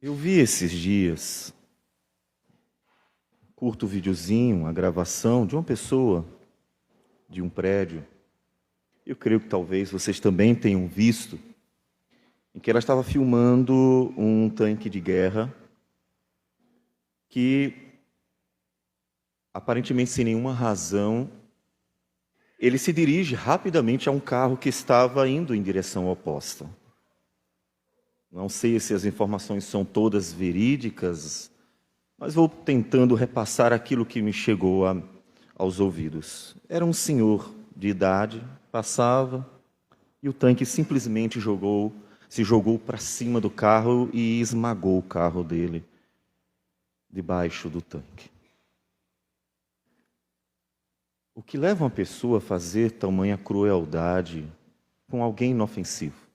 Eu vi esses dias um curto videozinho, a gravação de uma pessoa de um prédio. Eu creio que talvez vocês também tenham visto, em que ela estava filmando um tanque de guerra que, aparentemente sem nenhuma razão, ele se dirige rapidamente a um carro que estava indo em direção oposta. Não sei se as informações são todas verídicas, mas vou tentando repassar aquilo que me chegou aos ouvidos. Era um senhor de idade, passava, e o tanque simplesmente se jogou para cima do carro e esmagou o carro dele debaixo do tanque. O que leva uma pessoa a fazer tamanha crueldade com alguém inofensivo?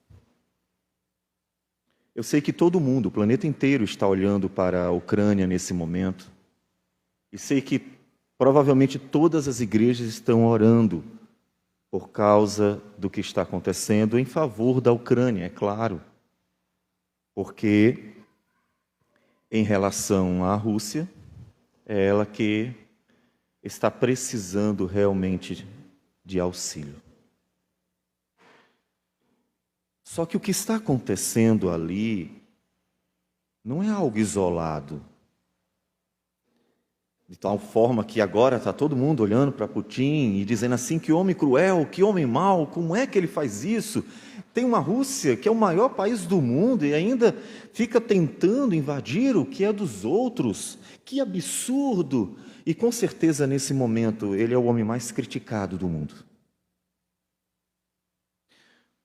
Eu sei que todo mundo, o planeta inteiro, está olhando para a Ucrânia nesse momento. E sei que provavelmente todas as igrejas estão orando por causa do que está acontecendo em favor da Ucrânia, é claro. Porque, em relação à Rússia, é ela que está precisando realmente de auxílio. Só que o que está acontecendo ali não é algo isolado. De tal forma que agora está todo mundo olhando para Putin e dizendo assim, que homem cruel, que homem mau, como é que ele faz isso? Tem uma Rússia que é o maior país do mundo e ainda fica tentando invadir o que é dos outros. Que absurdo! E com certeza nesse momento ele é o homem mais criticado do mundo.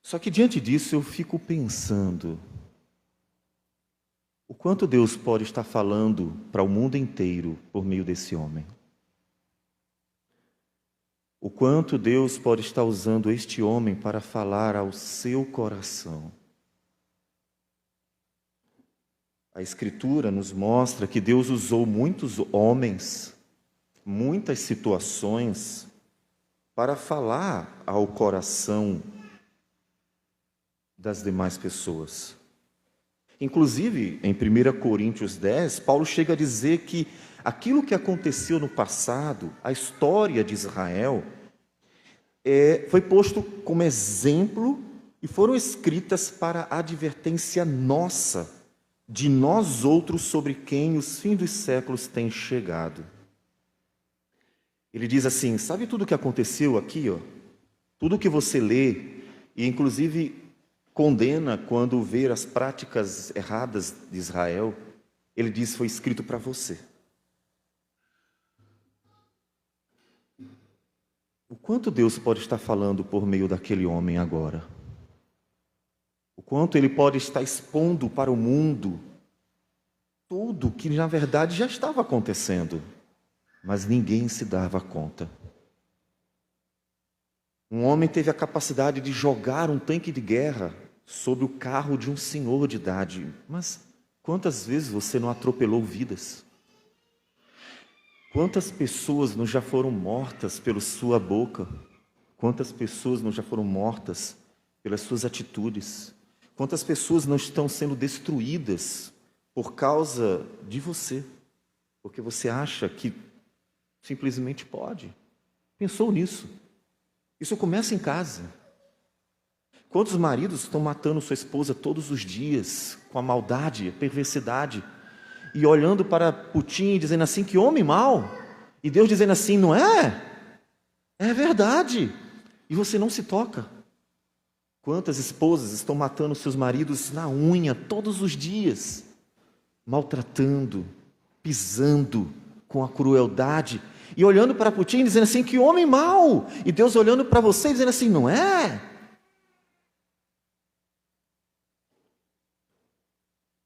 Só que diante disso eu fico pensando, o quanto Deus pode estar falando para o mundo inteiro por meio desse homem? O quanto Deus pode estar usando este homem para falar ao seu coração? A Escritura nos mostra que Deus usou muitos homens, muitas situações, para falar ao coração das demais pessoas. Inclusive, em 1 Coríntios 10, Paulo chega a dizer que aquilo que aconteceu no passado, a história de Israel, foi posto como exemplo e foram escritas para advertência nossa, de nós outros sobre quem os fins dos séculos têm chegado. Ele diz assim, sabe tudo o que aconteceu aqui? Tudo que você lê, e inclusive condena quando vê as práticas erradas de Israel, ele diz, foi escrito para você. O quanto Deus pode estar falando por meio daquele homem agora? O quanto ele pode estar expondo para o mundo tudo que na verdade já estava acontecendo, mas ninguém se dava conta. Um homem teve a capacidade de jogar um tanque de guerra sobre o carro de um senhor de idade. Mas quantas vezes você não atropelou vidas? Quantas pessoas não já foram mortas pela sua boca? Quantas pessoas não já foram mortas pelas suas atitudes? Quantas pessoas não estão sendo destruídas por causa de você? Porque você acha que simplesmente pode. Pensou nisso? Isso começa em casa. Quantos maridos estão matando sua esposa todos os dias com a maldade, a perversidade, e olhando para Putin e dizendo assim, que homem mau, e Deus dizendo assim, não é? É verdade, e você não se toca. Quantas esposas estão matando seus maridos na unha todos os dias, maltratando, pisando com a crueldade, e olhando para Putin dizendo assim, que homem mau, e Deus olhando para você dizendo assim, não é?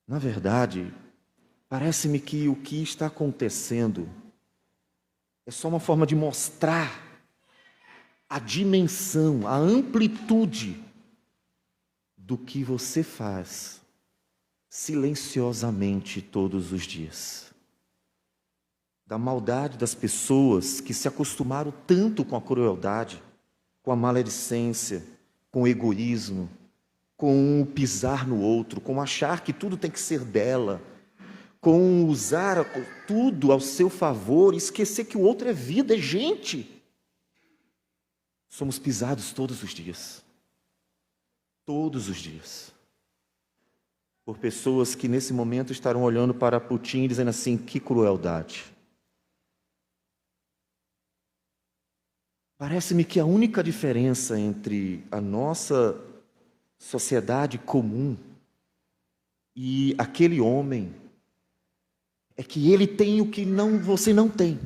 Na verdade, parece-me que o que está acontecendo é só uma forma de mostrar a dimensão, a amplitude do que você faz silenciosamente todos os dias. Da maldade das pessoas que se acostumaram tanto com a crueldade, com a maledicência, com o egoísmo, com o pisar no outro, com achar que tudo tem que ser dela, com usar tudo ao seu favor, esquecer que o outro é vida, é gente. Somos pisados todos os dias. Todos os dias. Por pessoas que nesse momento estarão olhando para Putin e dizendo assim: que crueldade. Parece-me que a única diferença entre a nossa sociedade comum e aquele homem é que ele tem o que você não tem.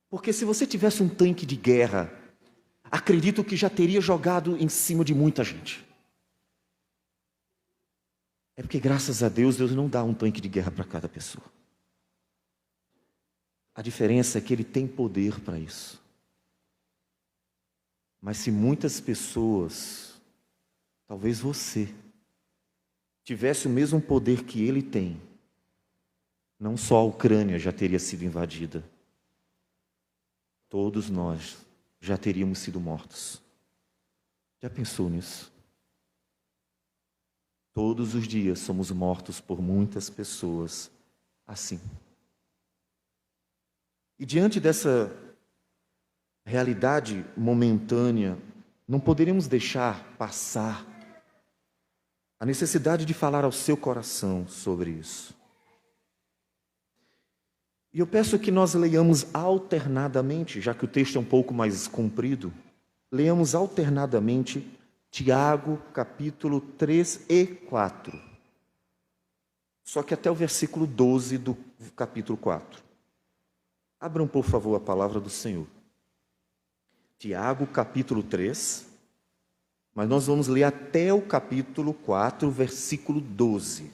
Porque se você tivesse um tanque de guerra, acredito que já teria jogado em cima de muita gente. É porque, graças a Deus, Deus não dá um tanque de guerra para cada pessoa. A diferença é que Ele tem poder para isso. Mas se muitas pessoas, talvez você, tivesse o mesmo poder que Ele tem, não só a Ucrânia já teria sido invadida, todos nós já teríamos sido mortos. Já pensou nisso? Todos os dias somos mortos por muitas pessoas assim. E diante dessa realidade momentânea, não poderíamos deixar passar a necessidade de falar ao seu coração sobre isso. E eu peço que nós leiamos alternadamente, já que o texto é um pouco mais comprido, leiamos alternadamente Tiago, capítulo 3 e 4. Só que até o versículo 12 do capítulo 4. Abram, por favor, a palavra do Senhor. Tiago, capítulo 3, mas nós vamos ler até o capítulo 4, versículo 12.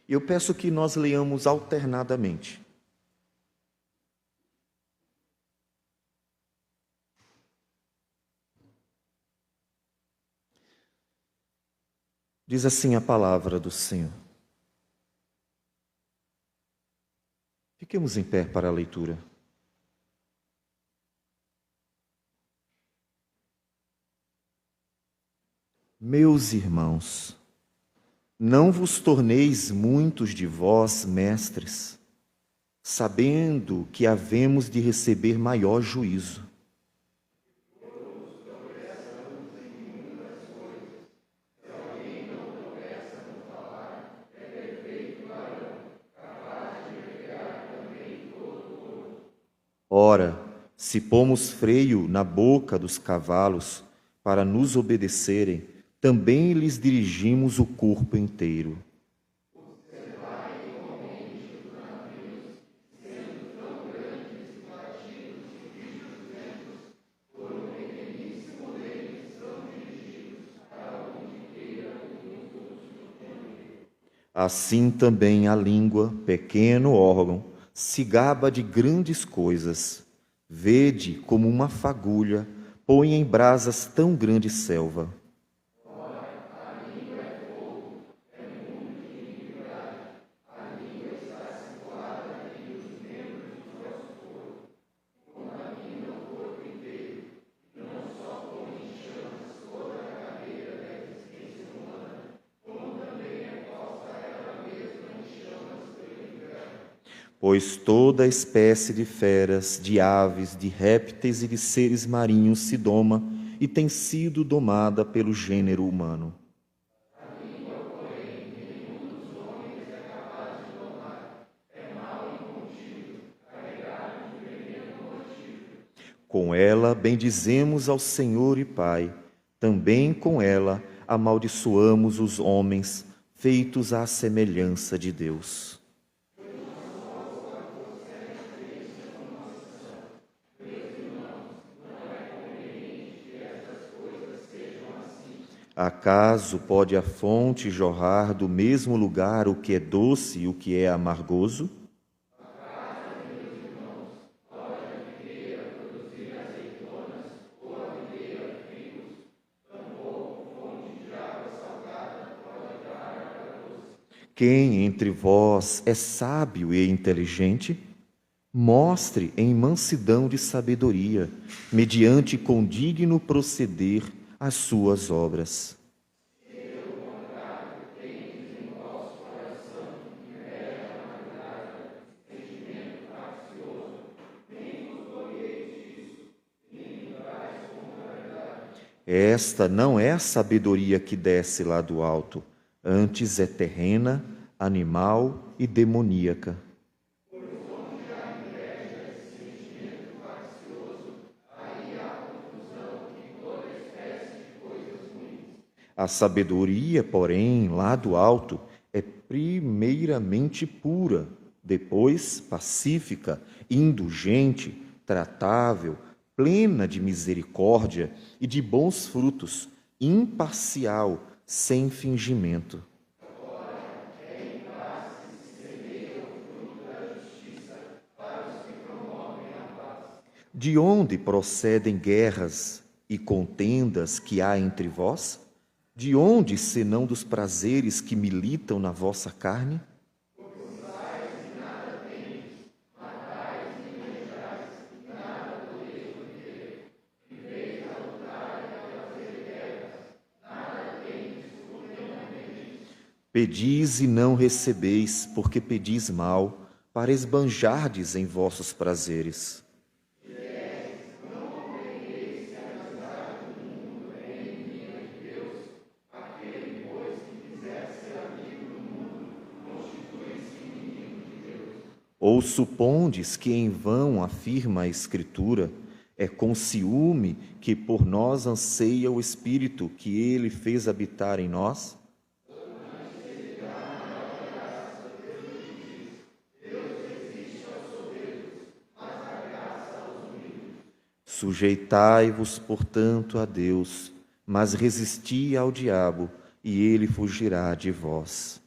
Eu peço que nós leiamos alternadamente. Diz assim a palavra do Senhor. Fiquemos em pé para a leitura. Meus irmãos, não vos torneis muitos de vós mestres, sabendo que havemos de receber maior juízo. Ora, se pomos freio na boca dos cavalos para nos obedecerem, também lhes dirigimos o corpo inteiro. Assim também a língua, pequeno órgão, se gaba de grandes coisas. Vede como uma fagulha põe em brasas tão grande selva. Pois toda espécie de feras, de aves, de répteis e de seres marinhos se doma e tem sido domada pelo gênero humano. Com ela bendizemos ao Senhor e Pai, também com ela amaldiçoamos os homens, feitos à semelhança de Deus. Acaso pode a fonte jorrar do mesmo lugar o que é doce e o que é amargoso? Quem entre vós é sábio e inteligente? Mostre em mansidão de sabedoria, mediante condigno proceder, as suas obras. Esta não é a sabedoria que desce lá do alto, antes é terrena, animal e demoníaca. A sabedoria, porém, lá do alto, é primeiramente pura, depois pacífica, indulgente, tratável, plena de misericórdia e de bons frutos, imparcial, sem fingimento. De onde procedem guerras e contendas que há entre vós? De onde, senão dos prazeres que militam na vossa carne? Pedis e não recebeis, porque pedis mal, para esbanjardes em vossos prazeres. Ou supondes que em vão afirma a Escritura, é com ciúme que por nós anseia o Espírito que ele fez habitar em nós? Sujeitai-vos, portanto, a Deus, mas resisti ao diabo, e ele fugirá de vós.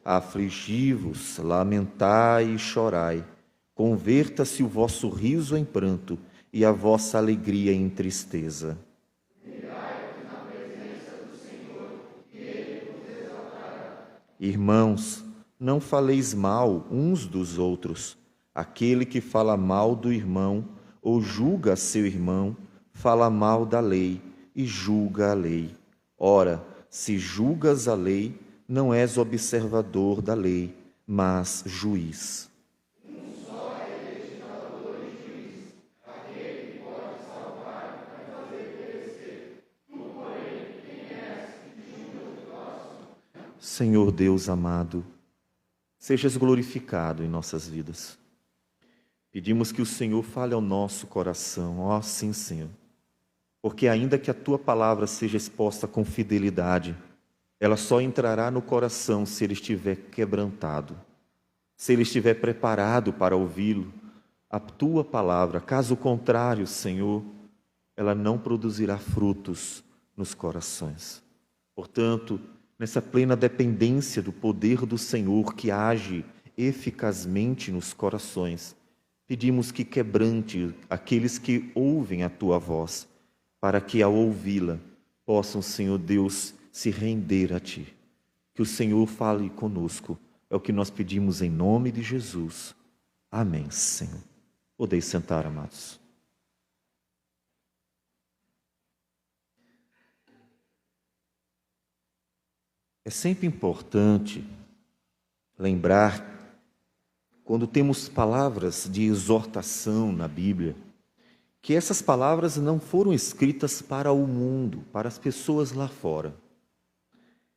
Afligi-vos, lamentai e chorai. Converta-se o vosso riso em pranto e a vossa alegria em tristeza. Irmãos, não faleis mal uns dos outros. Aquele que fala mal do irmão ou julga seu irmão, fala mal da lei e julga a lei. Ora, se julgas a lei, não és observador da lei, mas juiz. Senhor Deus amado, sejas glorificado em nossas vidas. Pedimos que o Senhor fale ao nosso coração, ó sim, Senhor. Porque ainda que a Tua palavra seja exposta com fidelidade, ela só entrará no coração se ele estiver quebrantado, se ele estiver preparado para ouvi-lo, a Tua palavra. Caso contrário, Senhor, ela não produzirá frutos nos corações. Portanto, nessa plena dependência do poder do Senhor que age eficazmente nos corações, pedimos que quebrante aqueles que ouvem a Tua voz, para que ao ouvi-la possam, Senhor Deus, se render a Ti. Que o Senhor fale conosco, é o que nós pedimos em nome de Jesus. Amém, Senhor. Podeis sentar, amados. É sempre importante lembrar, quando temos palavras de exortação na Bíblia, que essas palavras não foram escritas para o mundo, para as pessoas lá fora.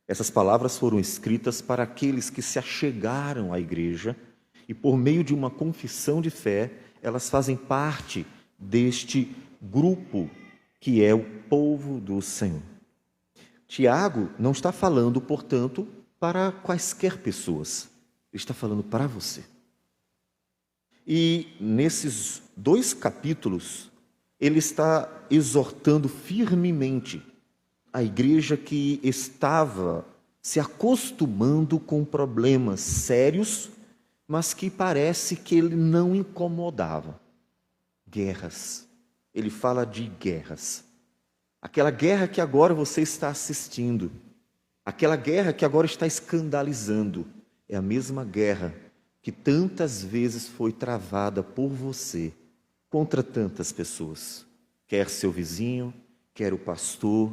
Essas palavras foram escritas para aqueles que se achegaram à igreja e, por meio de uma confissão de fé, elas fazem parte deste grupo que é o povo do Senhor. Tiago não está falando, portanto, para quaisquer pessoas. Ele está falando para você. E nesses 2 capítulos, ele está exortando firmemente a igreja que estava se acostumando com problemas sérios, mas que parece que ele não incomodava. Guerras. Ele fala de guerras. Aquela guerra que agora você está assistindo, aquela guerra que agora está escandalizando, é a mesma guerra que tantas vezes foi travada por você contra tantas pessoas. Quer seu vizinho, quer o pastor,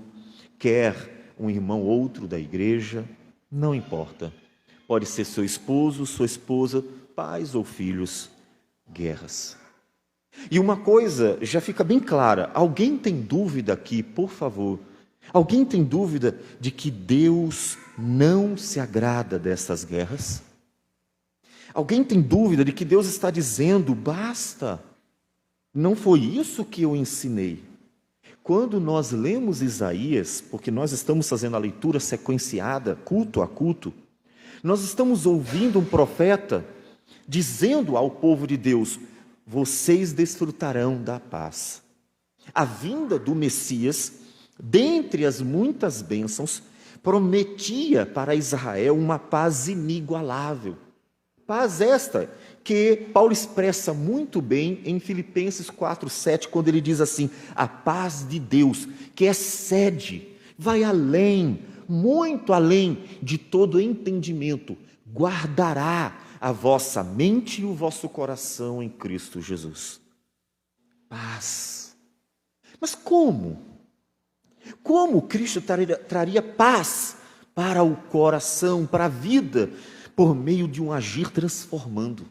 quer um irmão outro da igreja, Não importa. Pode ser seu esposo, sua esposa, pais ou filhos. Guerras. E uma coisa já fica bem clara. Alguém tem dúvida aqui, por favor? Alguém tem dúvida de que Deus não se agrada dessas guerras? Alguém tem dúvida de que Deus está dizendo, basta? Não foi isso que eu ensinei. Quando nós lemos Isaías, porque nós estamos fazendo a leitura sequenciada, culto a culto, nós estamos ouvindo um profeta dizendo ao povo de Deus, vocês desfrutarão da paz. A vinda do Messias, dentre as muitas bênçãos, prometia para Israel uma paz inigualável. Paz esta que Paulo expressa muito bem em Filipenses 4:7, quando ele diz assim, a paz de Deus, que excede, vai além, muito além de todo entendimento, guardará a vossa mente e o vosso coração em Cristo Jesus. Paz. Mas como? Como Cristo traria paz para o coração, para a vida, por meio de um agir transformando?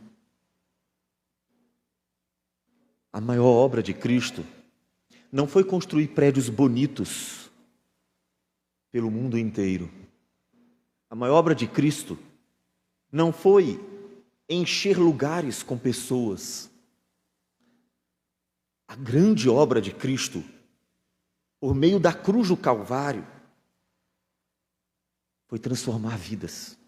A maior obra de Cristo não foi construir prédios bonitos pelo mundo inteiro. A maior obra de Cristo não foi encher lugares com pessoas. A grande obra de Cristo, por meio da cruz do Calvário, foi transformar vidas.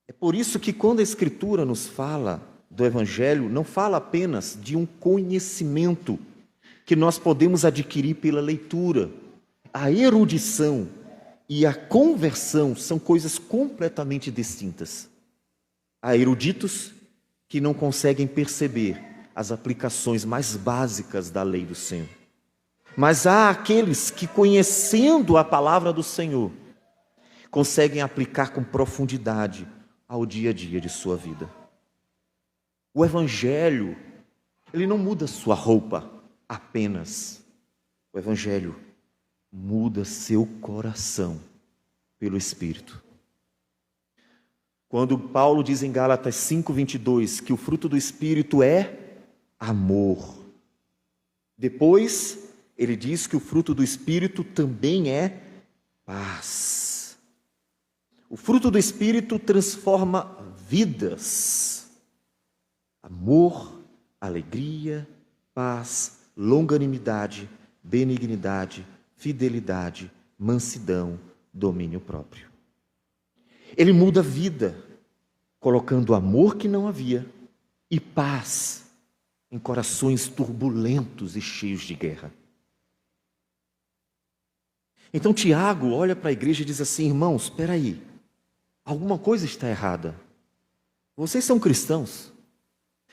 É por isso que quando a Escritura nos fala do Evangelho, não fala apenas de um conhecimento que nós podemos adquirir pela leitura. A erudição e a conversão são coisas completamente distintas. Há eruditos que não conseguem perceber as aplicações mais básicas da lei do Senhor. Mas há aqueles que, conhecendo a palavra do Senhor, conseguem aplicar com profundidade ao dia a dia de sua vida. O Evangelho, ele não muda sua roupa apenas. O Evangelho muda seu coração pelo Espírito. Quando Paulo diz em Gálatas 5:22 que o fruto do Espírito é amor. Depois, ele diz que o fruto do Espírito também é paz. O fruto do Espírito transforma vidas. Amor, alegria, paz, longanimidade, benignidade, fidelidade, mansidão, domínio próprio. Ele muda a vida, colocando amor que não havia e paz em corações turbulentos e cheios de guerra. Então Tiago olha para a igreja e diz assim, irmãos, espera aí, alguma coisa está errada. Vocês são cristãos,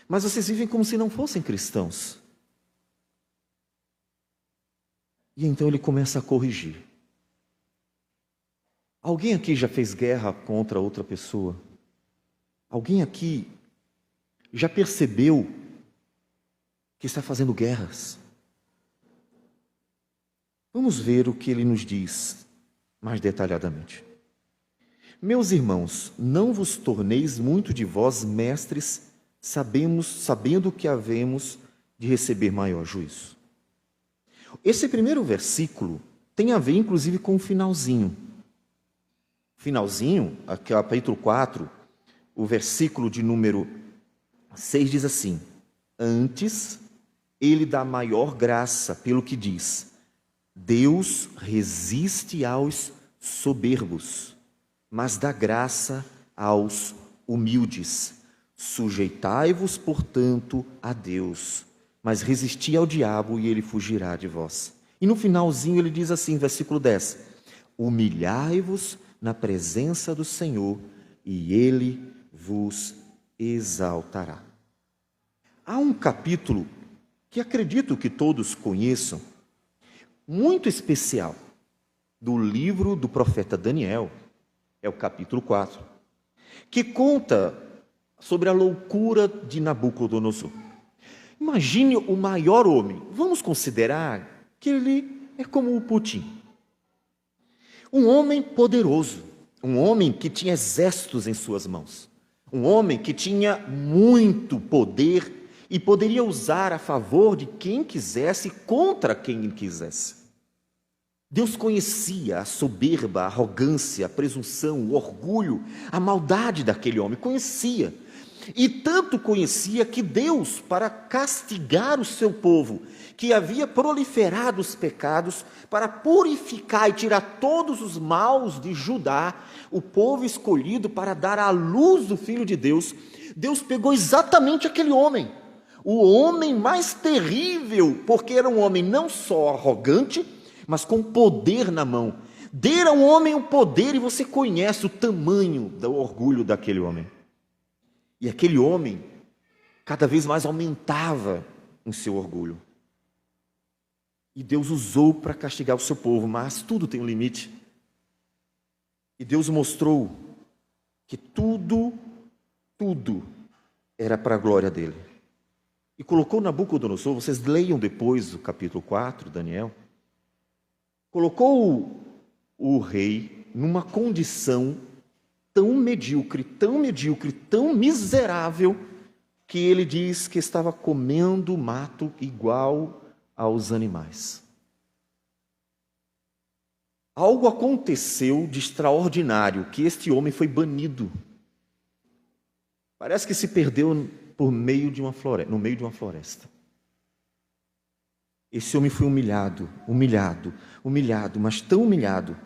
mas vocês vivem como se não fossem cristãos. E então ele começa a corrigir. Alguém aqui já fez guerra contra outra pessoa? Alguém aqui já percebeu que está fazendo guerras? Vamos ver o que ele nos diz mais detalhadamente. Meus irmãos, não vos torneis muito de vós mestres, sabendo que havemos de receber maior juízo. Esse primeiro versículo tem a ver inclusive com o finalzinho. Finalzinho, aqui é o capítulo 4, o versículo de número 6 diz assim, antes ele dá maior graça pelo que diz, Deus resiste aos soberbos, mas dá graça aos humildes. Sujeitai-vos, portanto, a Deus, mas resisti ao diabo e ele fugirá de vós. E no finalzinho ele diz assim, versículo 10, humilhai-vos na presença do Senhor e ele vos exaltará. Há um capítulo que acredito que todos conheçam, muito especial, do livro do profeta Daniel, é o capítulo 4, que conta sobre a loucura de Nabucodonosor. Imagine o maior homem, vamos considerar que ele é como o Putin. Um homem poderoso, um homem que tinha exércitos em suas mãos, um homem que tinha muito poder e poderia usar a favor de quem quisesse, contra quem quisesse. Deus conhecia a soberba, a arrogância, a presunção, o orgulho, a maldade daquele homem, conhecia. E tanto conhecia que Deus, para castigar o seu povo, que havia proliferado os pecados, para purificar e tirar todos os maus de Judá, o povo escolhido para dar à luz do Filho de Deus, Deus pegou exatamente aquele homem, o homem mais terrível, porque era um homem não só arrogante, mas com poder na mão. Dera ao homem o poder, e você conhece o tamanho do orgulho daquele homem. E aquele homem cada vez mais aumentava em seu orgulho. E Deus usou para castigar o seu povo, mas tudo tem um limite. E Deus mostrou que tudo era para a glória dele. E colocou Nabucodonosor, vocês leiam depois o capítulo 4, Daniel, colocou o rei numa condição tão medíocre, tão miserável, que ele diz que estava comendo mato igual aos animais. Algo aconteceu de extraordinário, que este homem foi banido. Parece que se perdeu no meio de uma floresta. Esse homem foi humilhado, mas tão humilhado,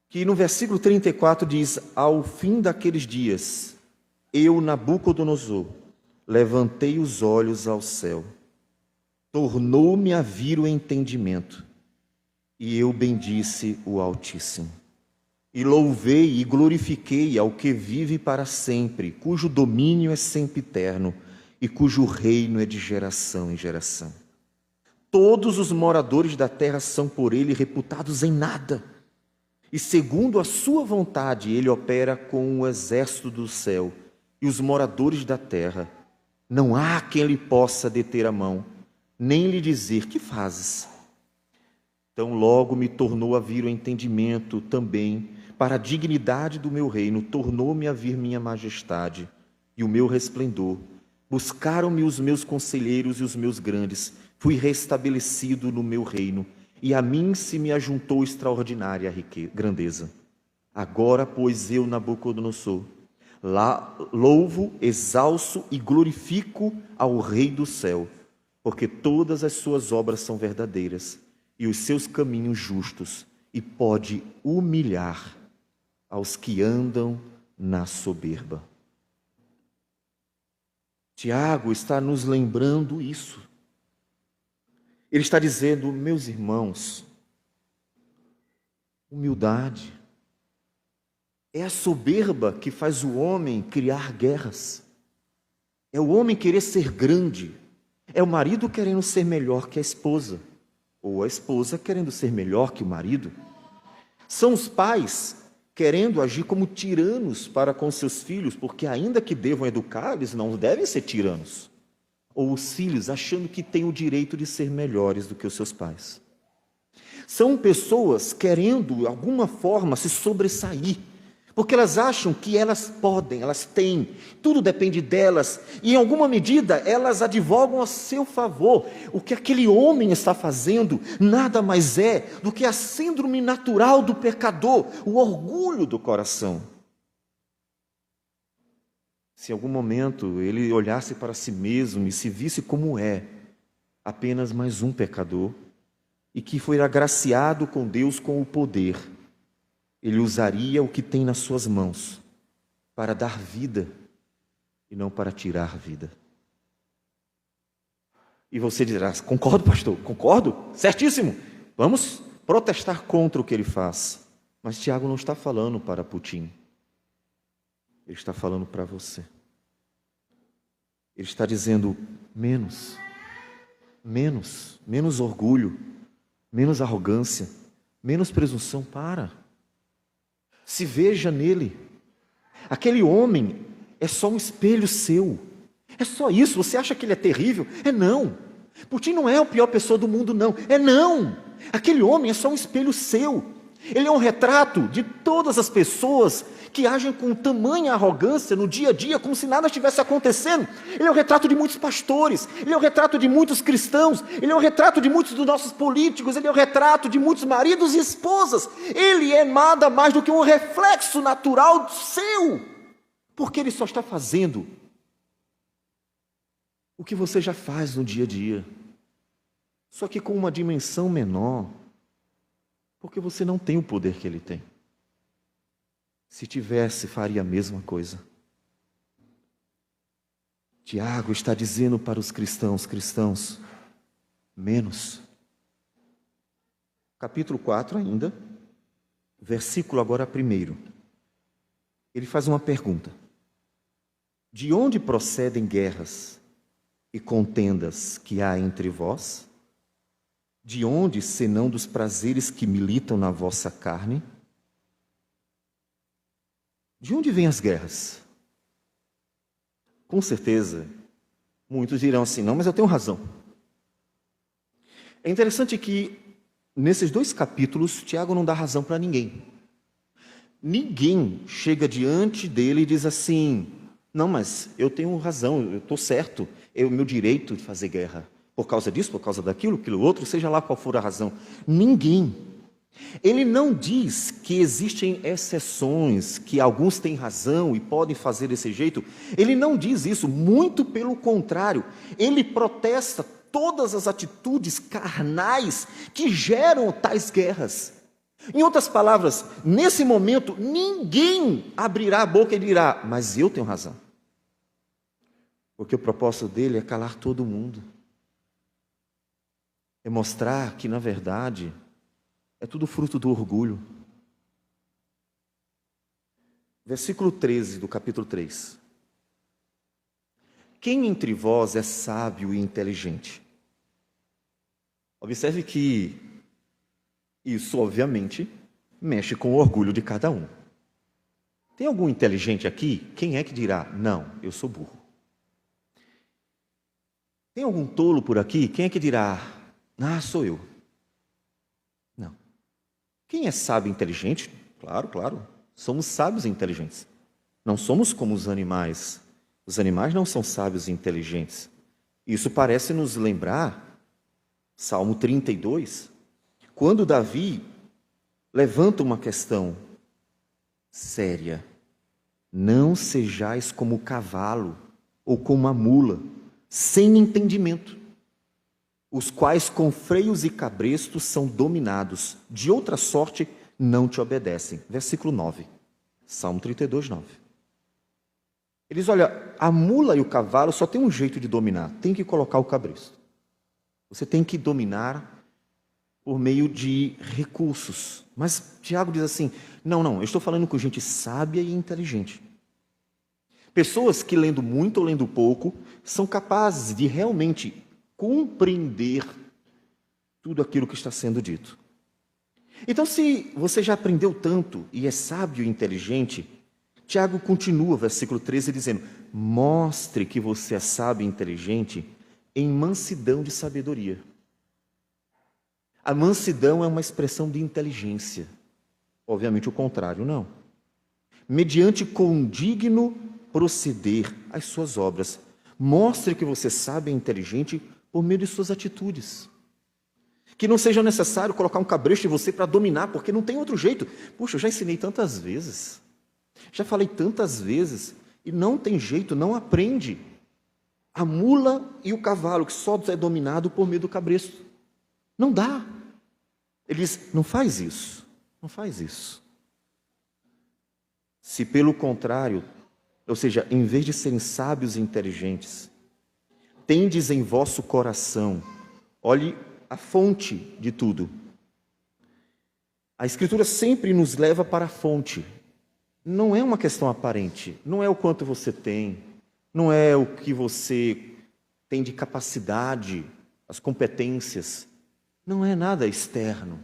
que no versículo 34 diz: ao fim daqueles dias, eu, Nabucodonosor, levantei os olhos ao céu, tornou-me a vir o entendimento, e eu bendisse o Altíssimo, e louvei e glorifiquei ao que vive para sempre, cujo domínio é sempiterno, e cujo reino é de geração em geração. Todos os moradores da terra são por ele reputados em nada, e segundo a sua vontade ele opera com o exército do céu e os moradores da terra. Não há quem lhe possa deter a mão, nem lhe dizer: que fazes? Então logo me tornou a vir o entendimento também, para a dignidade do meu reino, tornou-me a vir minha majestade e o meu resplendor. Buscaram-me os meus conselheiros e os meus grandes, fui restabelecido no meu reino, e a mim se me ajuntou extraordinária grandeza. Agora, pois, eu, Nabucodonosor, louvo, exalço e glorifico ao Rei do céu, porque todas as suas obras são verdadeiras e os seus caminhos justos, e pode humilhar aos que andam na soberba. Tiago está nos lembrando isso. Ele está dizendo: meus irmãos, humildade é a soberba que faz o homem criar guerras. É o homem querer ser grande. É o marido querendo ser melhor que a esposa, ou a esposa querendo ser melhor que o marido. São os pais querendo agir como tiranos para com seus filhos, porque ainda que devam educar, eles não devem ser tiranos. Ou os filhos achando que têm o direito de ser melhores do que os seus pais. São pessoas querendo, de alguma forma, se sobressair, porque elas acham que elas podem, elas têm, tudo depende delas, e em alguma medida elas advogam a seu favor. O que aquele homem está fazendo nada mais é do que a síndrome natural do pecador, o orgulho do coração. Se em algum momento ele olhasse para si mesmo e se visse como é, apenas mais um pecador, e que foi agraciado com Deus com o poder, ele usaria o que tem nas suas mãos para dar vida e não para tirar vida. E você dirá: concordo, pastor, concordo, certíssimo, vamos protestar contra o que ele faz. Mas Tiago não está falando para Putin. Ele está falando para você. Ele está dizendo: menos orgulho, menos arrogância, menos presunção. Se veja nele. Aquele homem é só um espelho seu. É só isso. Você acha que ele é terrível? Não. Putin não é a pior pessoa do mundo, não. Não. Aquele homem é só um espelho seu. Ele é um retrato de todas as pessoas que agem com tamanha arrogância no dia a dia, como se nada estivesse acontecendo. Ele é um retrato de muitos pastores, ele é um retrato de muitos cristãos, ele é um retrato de muitos dos nossos políticos, ele é um retrato de muitos maridos e esposas. Ele é nada mais do que um reflexo natural seu, porque ele só está fazendo o que você já faz no dia a dia, só que com uma dimensão menor, porque você não tem o poder que ele tem. Se tivesse, faria a mesma coisa. Tiago está dizendo para os cristãos, menos. Capítulo 4 ainda, versículo agora 1. Ele faz uma pergunta. De onde procedem guerras e contendas que há entre vós? De onde, senão dos prazeres que militam na vossa carne? De onde vêm as guerras? Com certeza, muitos dirão assim, não, mas eu tenho razão. É interessante que, nesses 2 capítulos, Tiago não dá razão para ninguém. Ninguém chega diante dele e diz assim, não, mas eu tenho razão, eu estou certo, é o meu direito de fazer guerra. Por causa disso, por causa daquilo, aquilo outro, seja lá qual for a razão. Ninguém. Ele não diz que existem exceções, que alguns têm razão e podem fazer desse jeito. Ele não diz isso, muito pelo contrário. Ele protesta todas as atitudes carnais que geram tais guerras. Em outras palavras, nesse momento, ninguém abrirá a boca e dirá, mas eu tenho razão. Porque o propósito dele é calar todo mundo. É mostrar que, na verdade, é tudo fruto do orgulho. Versículo 13 do capítulo 3. Quem entre vós é sábio e inteligente? Observe que isso, obviamente, mexe com o orgulho de cada um. Tem algum inteligente aqui? Quem é que dirá, não, eu sou burro? Tem algum tolo por aqui? Quem é que dirá, sou eu? Não. Quem é sábio e inteligente? Claro, somos sábios e inteligentes. Não somos como os animais. Os animais não são sábios e inteligentes. Isso parece nos lembrar Salmo 32, quando Davi levanta uma questão séria. Não sejais como o cavalo ou como a mula, sem entendimento, os quais com freios e cabrestos são dominados, de outra sorte não te obedecem. Versículo 9, Salmo 32, 9. Ele diz, olha, a mula e o cavalo só tem um jeito de dominar, tem que colocar o cabresto. Você tem que dominar por meio de recursos. Mas Tiago diz assim, não, eu estou falando com gente sábia e inteligente. Pessoas que lendo muito ou lendo pouco, são capazes de realmente compreender tudo aquilo que está sendo dito. Então, se você já aprendeu tanto e é sábio e inteligente, Tiago continua, versículo 13, dizendo, mostre que você é sábio e inteligente em mansidão de sabedoria. A mansidão é uma expressão de inteligência. Obviamente o contrário, não. Mediante condigno proceder às suas obras. Mostre que você sabe e é inteligente por meio de suas atitudes. Que não seja necessário colocar um cabresto em você para dominar, porque não tem outro jeito. Puxa, eu já ensinei tantas vezes, já falei tantas vezes, e não tem jeito, não aprende. A mula e o cavalo, que só é dominado por meio do cabresto. Não dá. Ele diz, não faz isso, não faz isso. Se pelo contrário, ou seja, em vez de serem sábios e inteligentes, tendes em vosso coração, olhe a fonte de tudo. A Escritura sempre nos leva para a fonte. Não é uma questão aparente, não é o quanto você tem, não é o que você tem de capacidade, as competências, não é nada externo,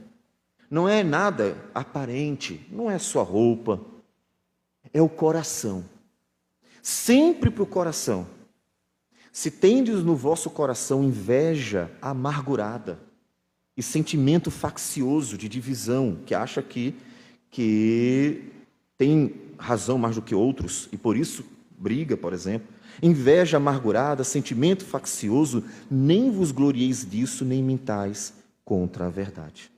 não é nada aparente, não é sua roupa, é o coração. Sempre para o coração. Se tendes no vosso coração inveja amargurada, e sentimento faccioso de divisão, que acha que tem razão mais do que outros e por isso briga, por exemplo. Inveja amargurada, sentimento faccioso, nem vos glorieis disso, nem mintais contra a verdade.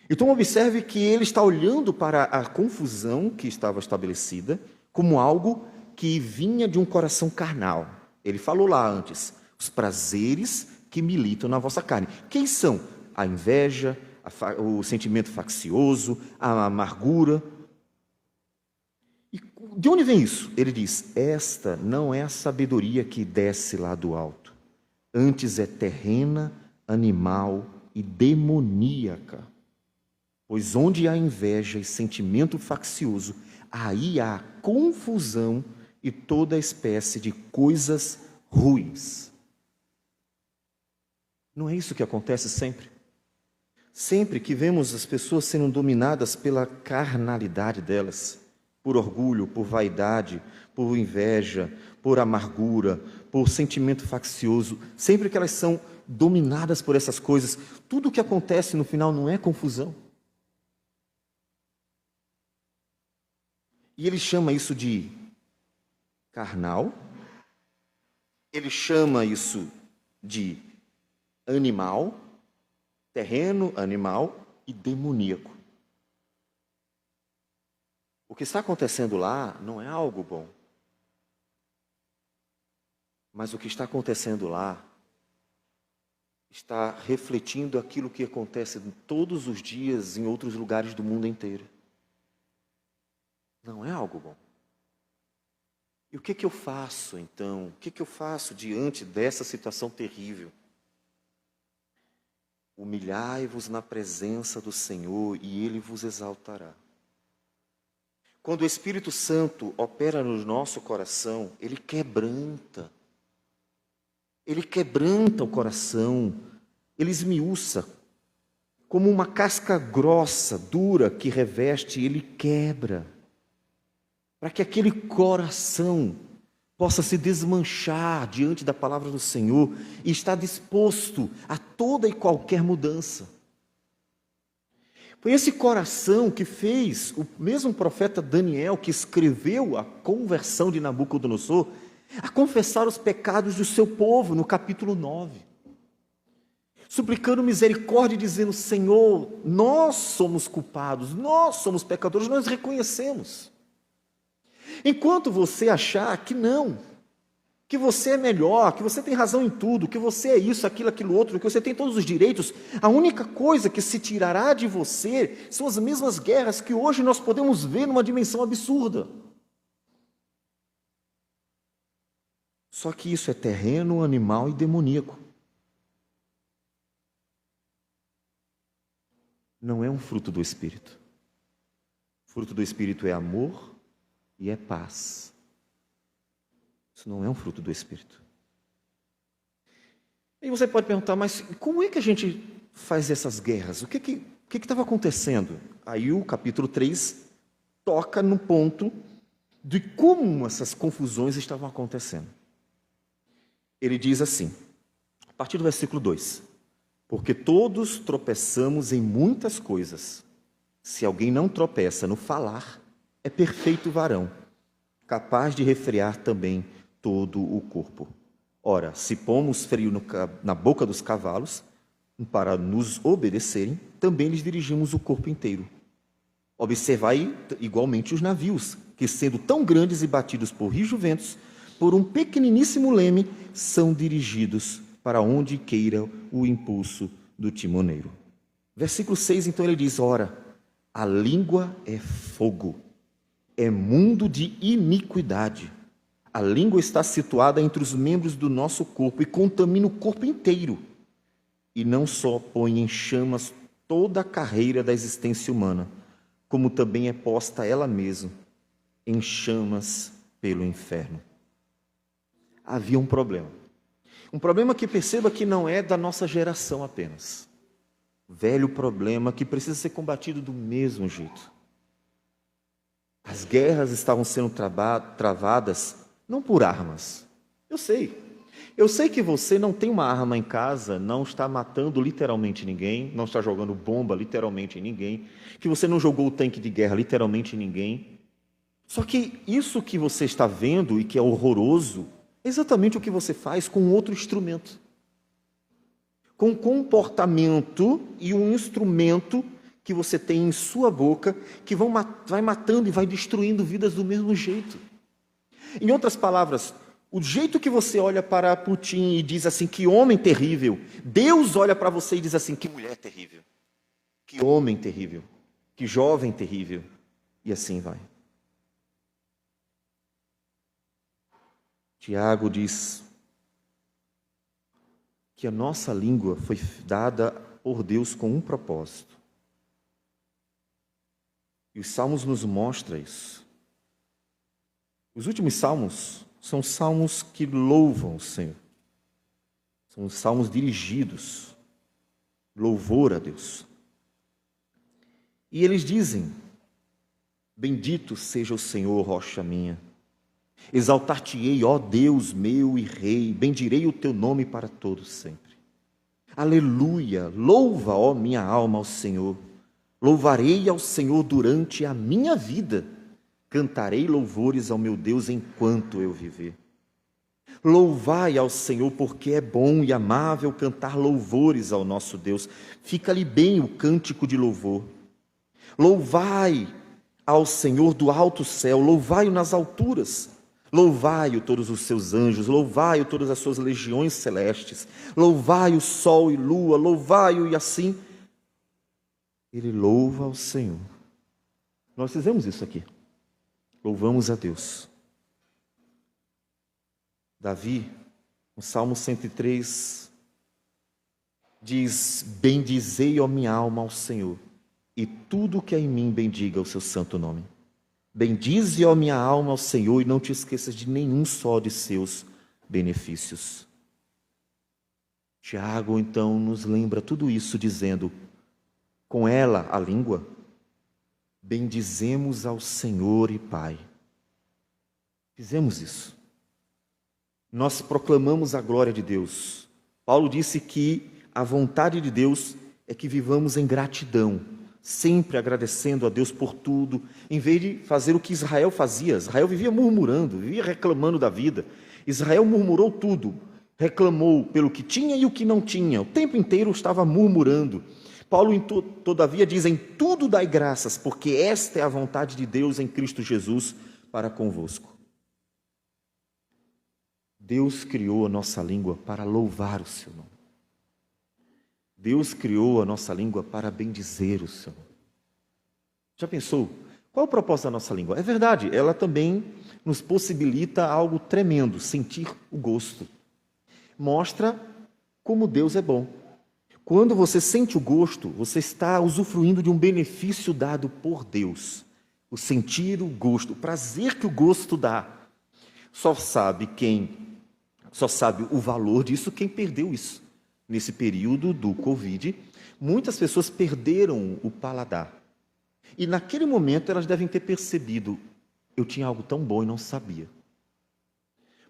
Então observe que ele está olhando para a confusão que estava estabelecida como algo que vinha de um coração carnal. Ele falou lá antes, os prazeres que militam na vossa carne. Quem são? A inveja, o sentimento faccioso, a amargura. E de onde vem isso? Ele diz, esta não é a sabedoria que desce lá do alto, antes é terrena, animal e demoníaca. Pois onde há inveja e sentimento faccioso, aí há confusão e toda espécie de coisas ruins. Não é isso que acontece sempre? Sempre que vemos as pessoas sendo dominadas pela carnalidade delas, por orgulho, por vaidade, por inveja, por amargura, por sentimento faccioso, sempre que elas são dominadas por essas coisas, tudo o que acontece no final não é confusão. E ele chama isso de carnal, ele chama isso de animal, terreno, animal e demoníaco. O que está acontecendo lá não é algo bom. Mas o que está acontecendo lá está refletindo aquilo que acontece todos os dias em outros lugares do mundo inteiro. Não é algo bom. E o que eu faço, então? O que eu faço diante dessa situação terrível? Humilhai-vos na presença do Senhor e Ele vos exaltará. Quando o Espírito Santo opera no nosso coração, Ele quebranta. Ele quebranta o coração, Ele esmiuça. Como uma casca grossa, dura, que reveste, Ele quebra. Para que aquele coração possa se desmanchar diante da palavra do Senhor e estar disposto a toda e qualquer mudança. Foi esse coração que fez o mesmo profeta Daniel, que escreveu a conversão de Nabucodonosor, a confessar os pecados do seu povo, no capítulo 9. Suplicando misericórdia e dizendo, Senhor, nós somos culpados, nós somos pecadores, nós reconhecemos. Enquanto você achar que não, que você é melhor, que você tem razão em tudo, que você é isso, aquilo outro, que você tem todos os direitos, a única coisa que se tirará de você são as mesmas guerras que hoje nós podemos ver numa dimensão absurda. Só que isso é terreno, animal e demoníaco. Não é um fruto do Espírito. O fruto do Espírito é amor e é paz. Isso não é um fruto do Espírito. E você pode perguntar, mas como é que a gente faz essas guerras? O que estava acontecendo? Aí o capítulo 3 toca no ponto de como essas confusões estavam acontecendo. Ele diz assim, a partir do versículo 2, porque todos tropeçamos em muitas coisas. Se alguém não tropeça no falar, é perfeito varão, capaz de refrear também todo o corpo. Ora, se pomos freio na boca dos cavalos, para nos obedecerem, também lhes dirigimos o corpo inteiro. Observai igualmente os navios, que sendo tão grandes e batidos por rios ventos, por um pequeniníssimo leme, são dirigidos para onde queira o impulso do timoneiro. Versículo 6, então ele diz, ora, a língua é fogo, é mundo de iniquidade. A língua está situada entre os membros do nosso corpo e contamina o corpo inteiro. E não só põe em chamas toda a carreira da existência humana, como também é posta ela mesma em chamas pelo inferno. Havia um problema. Um problema que perceba que não é da nossa geração apenas. Velho problema que precisa ser combatido do mesmo jeito. As guerras estavam sendo travadas não por armas. Eu sei. Eu sei que você não tem uma arma em casa, não está matando literalmente ninguém, não está jogando bomba literalmente em ninguém, que você não jogou o tanque de guerra literalmente em ninguém. Só que isso que você está vendo e que é horroroso, é exatamente o que você faz com outro instrumento. Com um comportamento e um instrumento que você tem em sua boca, que vai matando e vai destruindo vidas do mesmo jeito. Em outras palavras, o jeito que você olha para Putin e diz assim, que homem terrível, Deus olha para você e diz assim, que mulher terrível, que homem terrível, que jovem terrível, e assim vai. Tiago diz que a nossa língua foi dada por Deus com um propósito. E os salmos nos mostram isso. Os últimos salmos são salmos que louvam o Senhor. São salmos dirigidos, louvor a Deus. E eles dizem, bendito seja o Senhor, rocha minha. Exaltar-te-ei, ó Deus meu e Rei, bendirei o teu nome para todos sempre. Aleluia, louva, ó minha alma, ao Senhor. Louvarei ao Senhor durante a minha vida. Cantarei louvores ao meu Deus enquanto eu viver. Louvai ao Senhor, porque é bom e amável cantar louvores ao nosso Deus. Fica-lhe bem o cântico de louvor. Louvai ao Senhor do alto céu, louvai-o nas alturas. Louvai-o todos os seus anjos, louvai-o todas as suas legiões celestes. Louvai o sol e lua, louvai-o e assim. Ele louva ao Senhor. Nós fizemos isso aqui. Louvamos a Deus. Davi, no Salmo 103, diz, bendizei, ó minha alma, ao Senhor, e tudo que é em mim bendiga o seu santo nome. Bendize, ó minha alma, ao Senhor, e não te esqueças de nenhum só de seus benefícios. Tiago, então, nos lembra tudo isso, dizendo, com ela, a língua, bendizemos ao Senhor e Pai. Fizemos isso. Nós proclamamos a glória de Deus. Paulo disse que a vontade de Deus é que vivamos em gratidão, sempre agradecendo a Deus por tudo, em vez de fazer o que Israel fazia. Israel vivia murmurando, vivia reclamando da vida. Israel murmurou tudo, reclamou pelo que tinha e o que não tinha. O tempo inteiro estava murmurando. Paulo, todavia, diz, em tudo dai graças, porque esta é a vontade de Deus em Cristo Jesus para convosco. Deus criou a nossa língua para louvar o seu nome. Deus criou a nossa língua para bendizer o seu nome. Já pensou? Qual é o propósito da nossa língua? É verdade, ela também nos possibilita algo tremendo, sentir o gosto. Mostra como Deus é bom. Quando você sente o gosto, você está usufruindo de um benefício dado por Deus. O sentir o gosto, o prazer que o gosto dá. Só sabe o valor disso quem perdeu isso. Nesse período do Covid, muitas pessoas perderam o paladar. E naquele momento elas devem ter percebido, eu tinha algo tão bom e não sabia.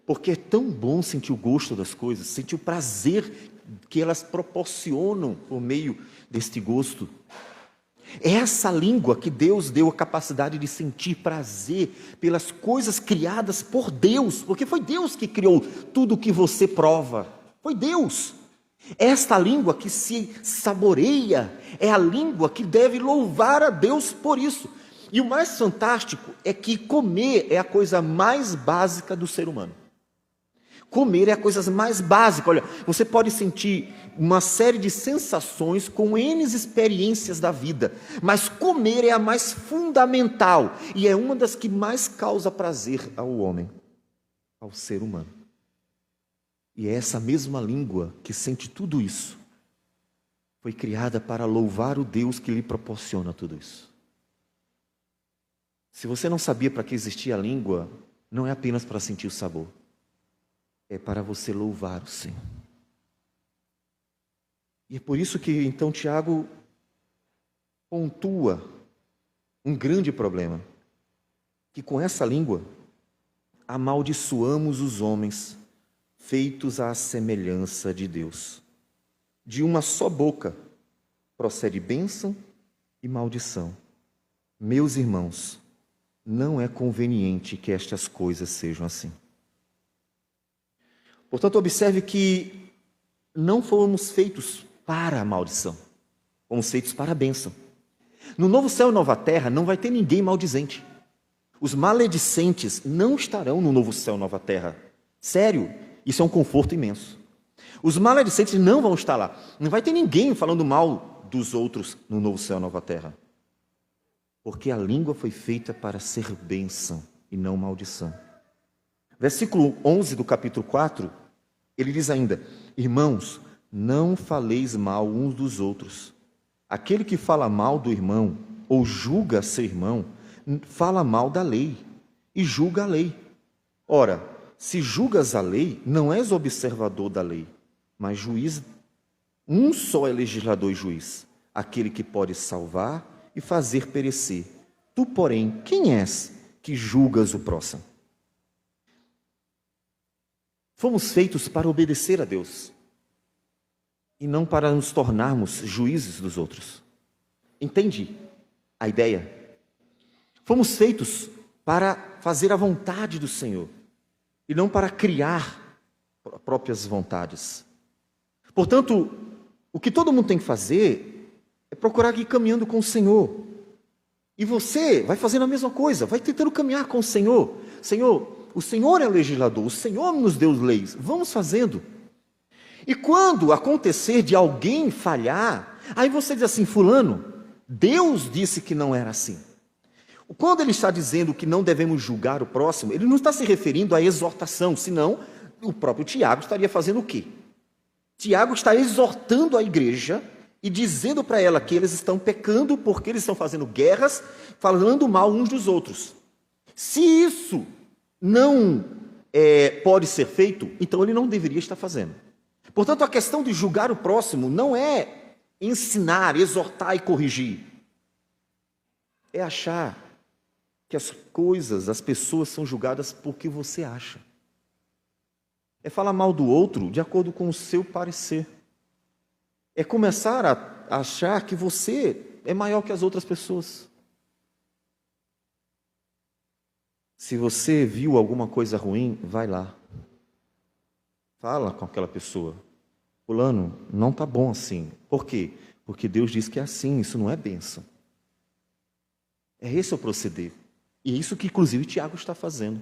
Porque é tão bom sentir o gosto das coisas, sentir o prazer que elas proporcionam por meio deste gosto. É essa língua que Deus deu a capacidade de sentir prazer pelas coisas criadas por Deus, porque foi Deus que criou tudo o que você prova. Foi Deus. Esta língua que se saboreia é a língua que deve louvar a Deus por isso. E o mais fantástico é que comer é a coisa mais básica do ser humano. Comer é a coisa mais básica. Olha, você pode sentir uma série de sensações com N experiências da vida, mas comer é a mais fundamental e é uma das que mais causa prazer ao homem, ao ser humano. E é essa mesma língua que sente tudo isso, foi criada para louvar o Deus que lhe proporciona tudo isso. Se você não sabia para que existia a língua, não é apenas para sentir o sabor. É para você louvar o Senhor. E é por isso que, então, Tiago pontua um grande problema. Que com essa língua, amaldiçoamos os homens, feitos à semelhança de Deus. De uma só boca procede bênção e maldição. Meus irmãos, não é conveniente que estas coisas sejam assim. Portanto, observe que não fomos feitos para a maldição, fomos feitos para a bênção. No novo céu e nova terra não vai ter ninguém maldizente. Os maledicentes não estarão no novo céu e nova terra. Sério, isso é um conforto imenso. Os maledicentes não vão estar lá. Não vai ter ninguém falando mal dos outros no novo céu e nova terra. Porque a língua foi feita para ser bênção e não maldição. Versículo 11 do capítulo 4, ele diz ainda: irmãos, não faleis mal uns dos outros. Aquele que fala mal do irmão ou julga seu irmão, fala mal da lei e julga a lei. Ora, se julgas a lei, não és observador da lei, mas juiz. Um só é legislador e juiz, aquele que pode salvar e fazer perecer. Tu, porém, quem és que julgas o próximo? Fomos feitos para obedecer a Deus e não para nos tornarmos juízes dos outros. Entende a ideia? Fomos feitos para fazer a vontade do Senhor e não para criar próprias vontades. Portanto, o que todo mundo tem que fazer é procurar ir caminhando com o Senhor. E você vai fazendo a mesma coisa, vai tentando caminhar com o Senhor. Senhor, o Senhor é legislador, o Senhor nos deu leis, vamos fazendo. E quando acontecer de alguém falhar, aí você diz assim: fulano, Deus disse que não era assim. Quando ele está dizendo que não devemos julgar o próximo, ele não está se referindo à exortação, senão o próprio Tiago estaria fazendo o quê? Tiago está exortando a igreja e dizendo para ela que eles estão pecando porque eles estão fazendo guerras, falando mal uns dos outros. Se isso não pode ser feito, então ele não deveria estar fazendo. Portanto, a questão de julgar o próximo não é ensinar, exortar e corrigir. É achar que as coisas, as pessoas são julgadas por que você acha. É falar mal do outro de acordo com o seu parecer. É começar a achar que você é maior que as outras pessoas. Se você viu alguma coisa ruim, vai lá. Fala com aquela pessoa. Fulano, não está bom assim. Por quê? Porque Deus diz que é assim, isso não é bênção. É esse o proceder. E é isso que, inclusive, Tiago está fazendo.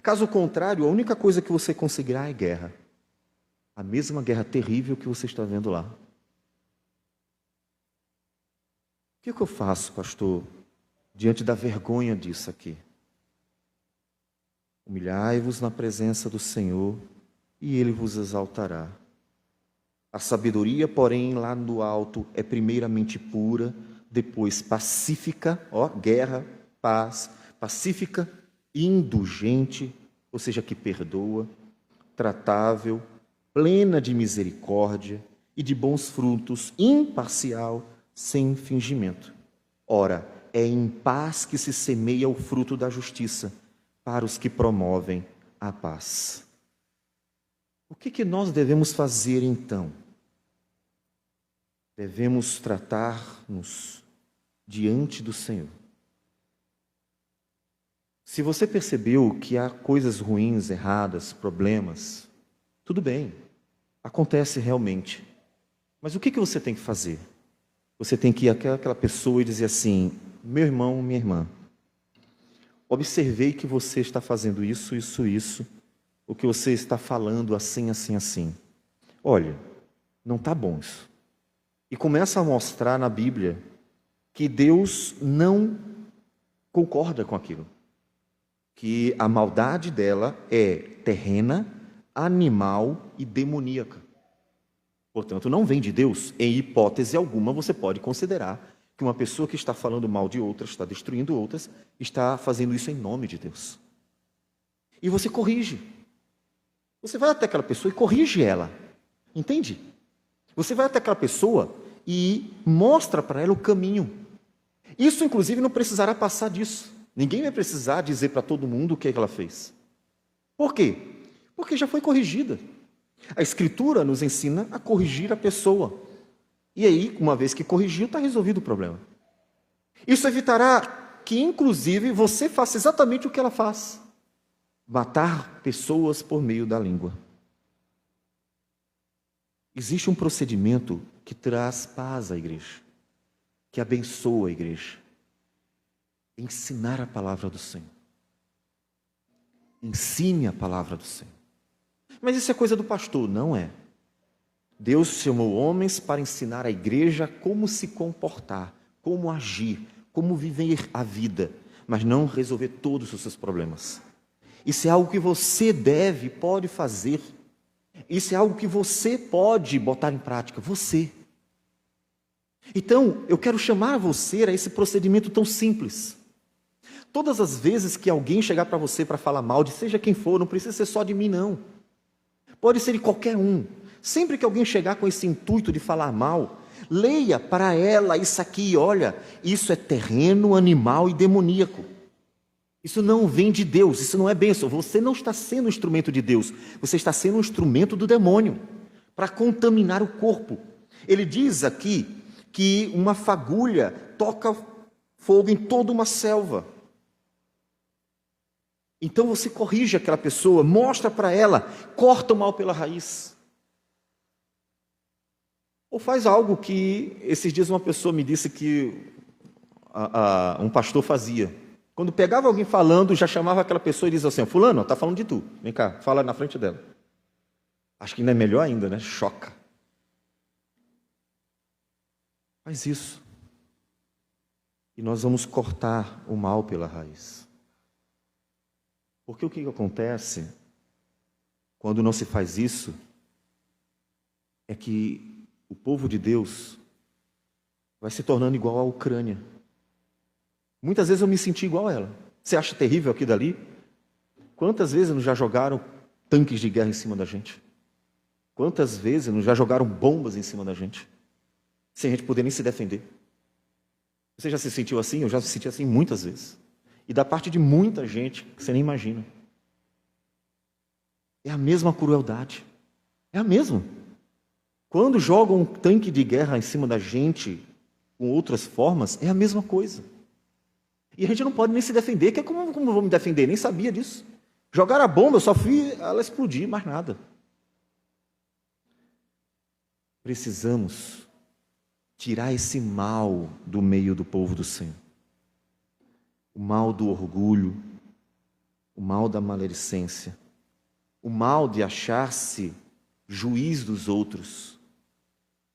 Caso contrário, a única coisa que você conseguirá é guerra. A mesma guerra terrível que você está vendo lá. O que eu faço, pastor, diante da vergonha disso aqui? Humilhai-vos na presença do Senhor e Ele vos exaltará. A sabedoria, porém, lá no alto, é primeiramente pura, depois pacífica, guerra, paz, pacífica, indulgente, ou seja, que perdoa, tratável, plena de misericórdia e de bons frutos, imparcial, sem fingimento. Ora, é em paz que se semeia o fruto da justiça para os que promovem a paz. O que nós devemos fazer então? Devemos tratar-nos diante do Senhor. Se você percebeu que há coisas ruins, erradas, problemas, tudo bem, acontece realmente. Mas o que você tem que fazer? Você tem que ir àquela pessoa e dizer assim: meu irmão, minha irmã, observei que você está fazendo isso, o que você está falando assim, assim, assim. Olha, não está bom isso. E começa a mostrar na Bíblia que Deus não concorda com aquilo. Que a maldade dela é terrena, animal e demoníaca. Portanto, não vem de Deus. Em hipótese alguma, você pode considerar que uma pessoa que está falando mal de outras, está destruindo outras, está fazendo isso em nome de Deus. E você corrige. Você vai até aquela pessoa e corrige ela. Entende? Você vai até aquela pessoa e mostra para ela o caminho. Isso, inclusive, não precisará passar disso. Ninguém vai precisar dizer para todo mundo o que ela fez. Por quê? Porque porque já foi corrigida. A Escritura nos ensina a corrigir a pessoa. E aí, uma vez que corrigiu, está resolvido o problema. Isso evitará que, inclusive, você faça exatamente o que ela faz: matar pessoas por meio da língua. Existe um procedimento que traz paz à igreja, que abençoa a igreja. Ensinar a palavra do Senhor. Ensine a palavra do Senhor. Mas isso é coisa do pastor, não é. Deus chamou homens para ensinar a igreja como se comportar, como agir, como viver a vida, mas não resolver todos os seus problemas. Isso é algo que você pode fazer. Isso é algo que você pode botar em prática, você. Então, eu quero chamar você a esse procedimento tão simples. Todas as vezes que alguém chegar para você para falar mal de seja quem for, não precisa ser só de mim, não. Pode ser de qualquer um. Sempre que alguém chegar com esse intuito de falar mal, leia para ela isso aqui, olha, isso é terreno, animal e demoníaco. Isso não vem de Deus, isso não é bênção. Você não está sendo um instrumento de Deus, você está sendo um instrumento do demônio, para contaminar o corpo. Ele diz aqui que uma fagulha toca fogo em toda uma selva. Então você corrige aquela pessoa, mostra para ela, corta o mal pela raiz. Ou faz algo que esses dias uma pessoa me disse que um pastor fazia. Quando pegava alguém falando, já chamava aquela pessoa e dizia assim: fulano, está falando de tu, vem cá, fala na frente dela. Acho que ainda é melhor ainda, né? Choca. Faz isso. E nós vamos cortar o mal pela raiz. Porque o que acontece quando não se faz isso é que o povo de Deus vai se tornando igual à Ucrânia. Muitas vezes eu me senti igual a ela. Você acha terrível aqui dali? Quantas vezes nos já jogaram tanques de guerra em cima da gente? Quantas vezes nos já jogaram bombas em cima da gente? Sem a gente poder nem se defender. Você já se sentiu assim? Eu já me senti assim muitas vezes. E da parte de muita gente que você nem imagina. É a mesma crueldade. É a mesma. Quando jogam um tanque de guerra em cima da gente com outras formas, é a mesma coisa. E a gente não pode nem se defender. Como eu vou me defender? Nem sabia disso. Jogaram a bomba, eu só fui ela explodir, mais nada. Precisamos tirar esse mal do meio do povo do Senhor. O mal do orgulho, o mal da maledicência, o mal de achar-se juiz dos outros.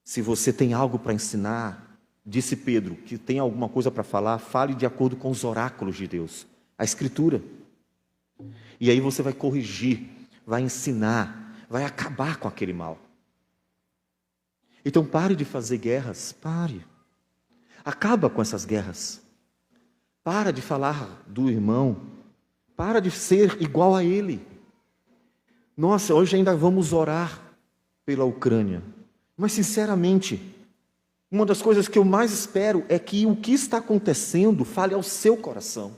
Se você tem algo para ensinar, disse Pedro, que tem alguma coisa para falar, fale de acordo com os oráculos de Deus, a Escritura. E aí você vai corrigir, vai ensinar, vai acabar com aquele mal. Então pare de fazer guerras, pare. Acaba com essas guerras. Para de falar do irmão, para de ser igual a ele. Nossa, hoje ainda vamos orar pela Ucrânia. Mas, sinceramente, uma das coisas que eu mais espero é que o que está acontecendo fale ao seu coração.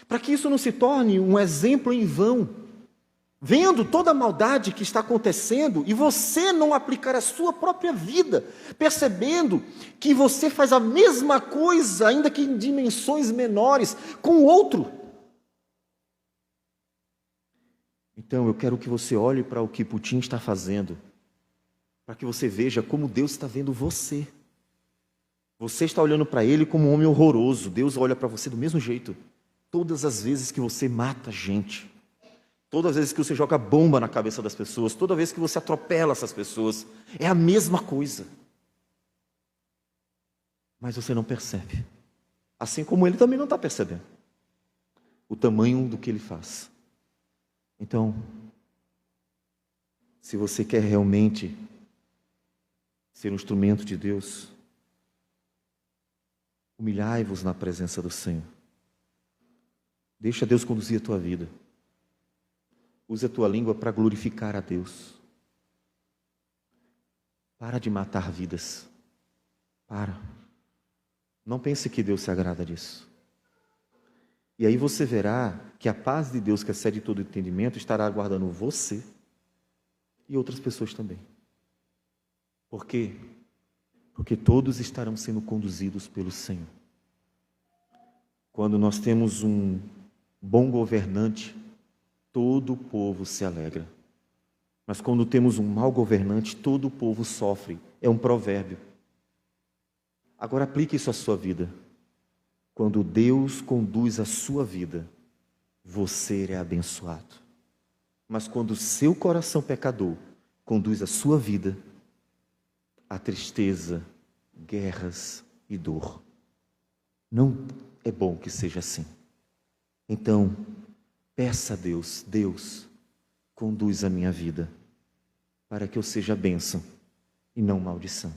Para que isso não se torne um exemplo em vão. Vendo toda a maldade que está acontecendo e você não aplicar a sua própria vida, percebendo que você faz a mesma coisa, ainda que em dimensões menores, com o outro. Então eu quero que você olhe para o que Putin está fazendo, para que você veja como Deus está vendo você. Você está olhando para ele como um homem horroroso, Deus olha para você do mesmo jeito. Todas as vezes que você mata gente, todas as vezes que você joga bomba na cabeça das pessoas, toda vez que você atropela essas pessoas, é a mesma coisa. Mas você não percebe. Assim como ele também não está percebendo o tamanho do que ele faz. Então, se você quer realmente ser um instrumento de Deus, humilhai-vos na presença do Senhor. Deixa Deus conduzir a tua vida. Use a tua língua para glorificar a Deus. Para de matar vidas. Para. Não pense que Deus se agrada disso. E aí você verá que a paz de Deus, que excede todo entendimento, estará aguardando você e outras pessoas também. Por quê? Porque todos estarão sendo conduzidos pelo Senhor. Quando nós temos um bom governante, todo o povo se alegra. Mas quando temos um mau governante, todo o povo sofre. É um provérbio. Agora aplique isso à sua vida. Quando Deus conduz a sua vida, você é abençoado. Mas quando o seu coração pecador conduz a sua vida, há tristeza, guerras e dor. Não é bom que seja assim. Então, peça a Deus, Deus, conduz a minha vida, para que eu seja bênção e não maldição.